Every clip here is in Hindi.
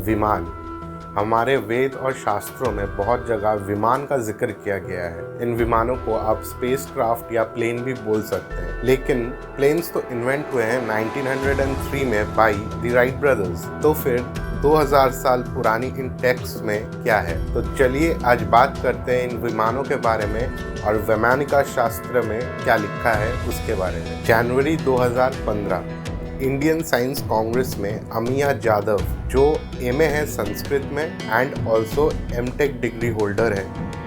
विमान। हमारे वेद और शास्त्रों में बहुत जगह विमान का जिक्र किया गया है। इन विमानों को आप स्पेस क्राफ्ट या प्लेन भी बोल सकते हैं, लेकिन प्लेन्स तो इन्वेंट हुए हैं 1903 में बाई द राइट ब्रदर्स। तो फिर 2000 साल पुरानी इन टेक्स्ट में क्या है? तो चलिए आज बात करते हैं इन विमानों के बारे में और वैमानिका शास्त्र में क्या लिखा है उसके बारे में। जनवरी 2015 इंडियन साइंस कांग्रेस में अमिया जादव, जो एमए है संस्कृत में and also MTech degree holder है,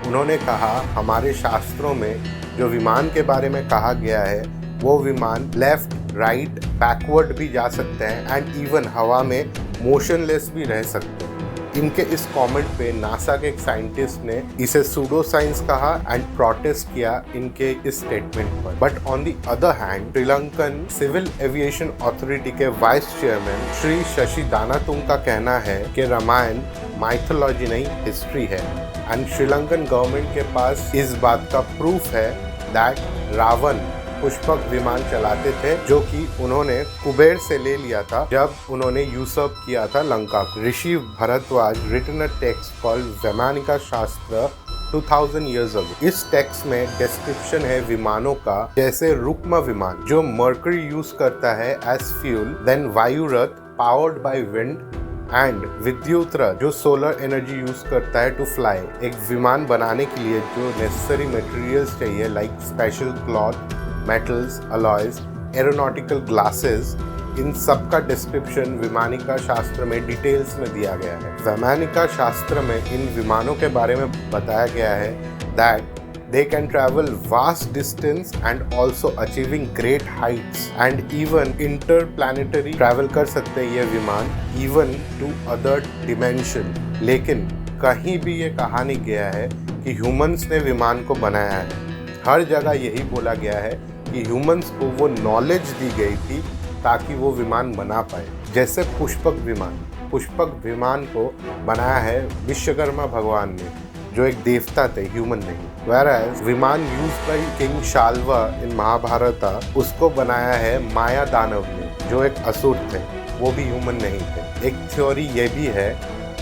उन्होंने कहा हमारे शास्त्रों में जो विमान के बारे में कहा गया है वो विमान लेफ्ट, राइट, बैकवर्ड भी जा सकते हैं एंड इवन हवा में मोशनलेस भी रह सकते हैं। इनके इस कमेंट पे नासा के एक साइंटिस्ट ने इसे सूडो साइंस कहा एंड प्रोटेस्ट किया इनके इस स्टेटमेंट पर। But on the other hand Sri Lankan civil aviation authority के वाइस चेयरमैन श्री शशि दानातुंग का कहना है कि रामायण माइथोलॉजी नहीं, हिस्ट्री है एंड श्रीलंकन गवर्नमेंट के पास इस बात का प्रूफ है दैट रावण पुष्पक विमान चलाते थे, जो कि उन्होंने कुबेर से ले लिया था जब उन्होंने यूसर्प किया था लंका को। Rishi Bharadwaj written a text called Vaimanika Shastra 2000 years ago। इस टेक्स्ट में डिस्क्रिप्शन है विमानों का, जैसे रुक्मा विमान जो मर्करी यूज करता है एज फ्यूल, देन वायु रथ पावर्ड बाय विंड एंड विद्युत रथ जो सोलर एनर्जी यूज करता है टू फ्लाई। एक विमान बनाने के लिए जो नेसेसरी मटेरियल्स चाहिए like special cloth, metals, alloys, aeronautical glasses, इन सब का डिस्क्रिप्शन वैमानिका शास्त्र में डिटेल्स में दिया गया है। वैमानिका शास्त्र में इन विमानों के बारे में बताया गया है that they can travel vast distance and also achieving great heights and even interplanetary travel कर सकते हैं ये विमान even to other dimension। लेकिन कहीं भी ये कहा नहीं गया है कि ह्यूमंस ने विमान को बनाया है। हर जगह यही बोला गया है कि ह्यूमंस को वो नॉलेज दी गई थी ताकि वो विमान बना पाए। जैसे पुष्पक विमान को बनाया है विश्वकर्मा भगवान ने, जो एक देवता थे, ह्यूमन नहीं। Whereas विमान यूज्ड बाय किंग शाल्वा इन महाभारता, उसको बनाया है माया दानव ने, जो एक असुर थे, वो भी ह्यूमन नहीं थे। एक थ्योरी ये भी है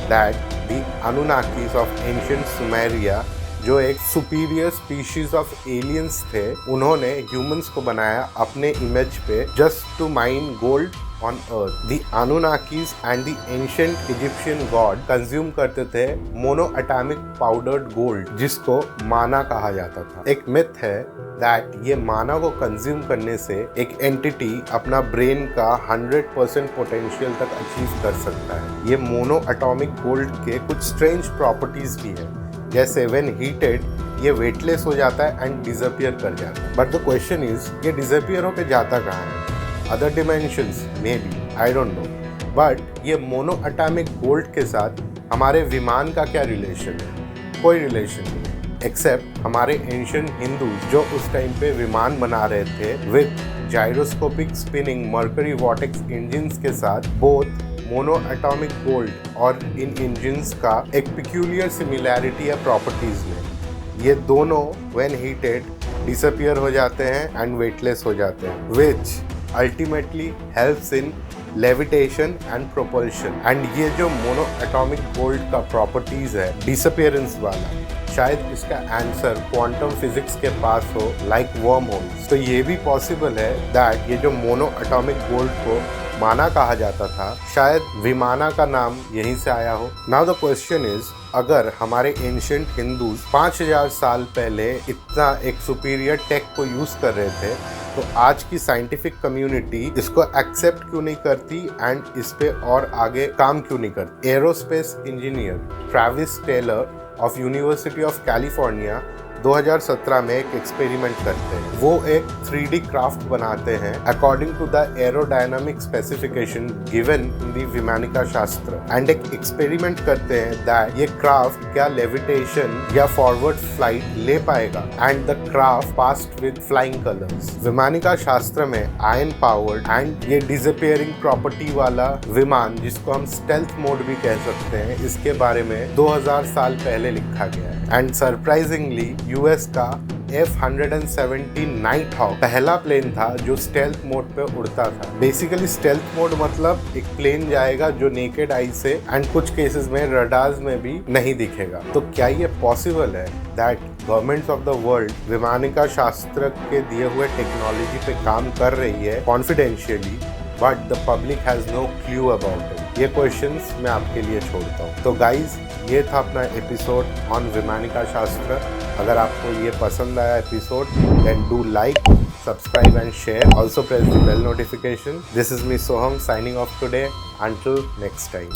that the Anunnakis of ancient Sumeria, जो एक सुपीरियर स्पीशीज ऑफ एलियंस थे, उन्होंने ह्यूमंस को बनाया अपने इमेज पे just to mine gold on earth. The Anunnakis and the ancient Egyptian god consume करते थे मोनो एटॉमिक पाउडर्ड गोल्ड, जिसको माना कहा जाता था। एक मिथ है दैट ये माना को कंज्यूम करने से एक एंटिटी अपना ब्रेन का 100% पोटेंशियल तक अचीव कर सकता है। ये मोनो एटॉमिक गोल्ड के कुछ स्ट्रेंज प्रॉपर्टीज भी है, जैसे व्हेन हीटेड ये वेटलेस हो जाता है एंड डिसअपियर कर जाता है। बट द क्वेश्चन इज ये डिसअपियर होकर जाता कहाँ है? Other dimensions may be, I don't know. But ये मोनो एटॉमिक गोल्ड के साथ हमारे विमान का क्या रिलेशन है? कोई रिलेशन नहीं, एक्सेप्ट हमारे एंशिएंट हिंदूज जो उस टाइम पे विमान बना रहे थे with gyroscopic spinning mercury vortex engines के साथ, बोथ मोनो एटॉमिक गोल्ड और इन इंजिन्स का एक पिक्यूलियर सिमिलैरिटी है प्रॉपर्टीज में। ये दोनों व्हेन हीटेड डिसअपियर हो जाते हैं एंड वेटलेस हो जाते हैं, which ultimately helps in levitation and propulsion. And ये जो मोनो एटॉमिक गोल्ड का प्रॉपर्टीज है डिसअपियरेंस वाला, शायद इसका आंसर क्वांटम फिजिक्स के पास हो, लाइक वर्म होल्स। तो ये भी पॉसिबल है दैट ये जो मोनो एटॉमिक गोल्ड को माना कहा जाता था, शायद विमाना का नाम यहीं से आया हो। नाउ द क्वेश्चन इज, अगर हमारे एंशिएंट हिंदूज 5000 साल पहले इतना एक सुपीरियर टेक को यूज कर रहे थे, तो आज की साइंटिफिक कम्युनिटी इसको एक्सेप्ट क्यों नहीं करती एंड इस पे और आगे काम क्यों नहीं करती? Aerospace engineer Travis Taylor of university of California 2017 में एक एक्सपेरिमेंट करते हैं। वो एक 3D क्राफ्ट बनाते हैं according to the aerodynamic specification given in the Vaimanika Shastra, and एक एक्सपेरिमेंट करते हैं दैट ये क्राफ्ट क्या लेविटेशन या फॉरवर्ड फ्लाइट ले पाएगा, and the craft passed with flying colours. Vaimanika शास्त्र में आयन पावर्ड एंड ये डिसअपियरिंग प्रॉपर्टी वाला विमान, जिसको हम स्टेल्थ मोड भी कह सकते हैं, इसके बारे में 2000 साल पहले लिखा गया है। एंड सरप्राइजिंगली यूएस का F-170 नाइट हॉक पहला प्लेन था जो स्टेल्थ मोड पे उड़ता था। बेसिकली स्टेल्थ मोड मतलब एक प्लेन जाएगा जो नेकेड आई से एंड कुछ केसेस में रडार्स में भी नहीं दिखेगा। तो क्या ये पॉसिबल है that governments of the world Vimanika Shastra के दिए हुए टेक्नोलॉजी पे काम कर रही है confidentially, but the public has no clue about it? ये क्वेश्चंस मैं आपके लिए छोड़ता हूँ। तो गाइज, ये था अपना एपिसोड ऑन विमानिका शास्त्र। अगर आपको ये पसंद आया episode, then do like, subscribe and share. Also press the bell notification. This is me Soham signing off today. Until next time.